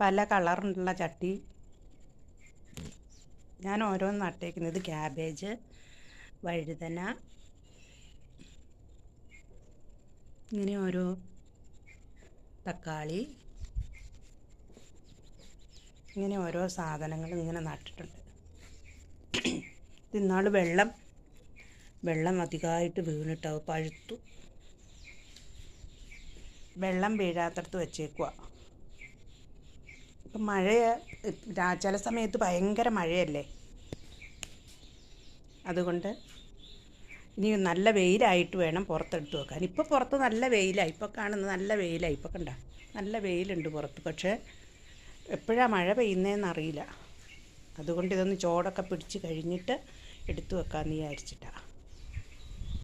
പല കളറുള്ള ചട്ടി ഞാൻ ഓരോന്ന് നട്ടേക്കുന്നത്. ക്യാബേജ്, വഴുതന, ഇങ്ങനെ ഓരോ തക്കാളി, ഇങ്ങനെ ഓരോ സാധനങ്ങൾ ഇങ്ങനെ നട്ടിട്ടുണ്ട്. ഇന്നാൾ വെള്ളം അധികമായിട്ട് വീണിട്ടാവും, പഴുത്തു. വെള്ളം വീഴാത്തടത്ത് വെച്ചേക്കുക. ഇപ്പം ചില സമയത്ത് ഭയങ്കര മഴയല്ലേ, അതുകൊണ്ട് ഇനി നല്ല വെയിലായിട്ട് വേണം പുറത്തെടുത്ത് വെക്കാൻ. ഇപ്പോൾ പുറത്ത് നല്ല വെയിലായി, ഇപ്പോൾ കാണുന്നത് നല്ല വെയിലായി. ഇപ്പോൾ കണ്ട നല്ല വെയിലുണ്ട് പുറത്ത്. പക്ഷേ എപ്പോഴാണ് മഴ പെയ്യുന്നതെന്ന് അറിയില്ല. അതുകൊണ്ട് ഇതൊന്ന് ചോടൊക്കെ പിടിച്ച് കഴിഞ്ഞിട്ട് എടുത്തു വെക്കാമെന്ന് വിചാരിച്ചിട്ടാണ്.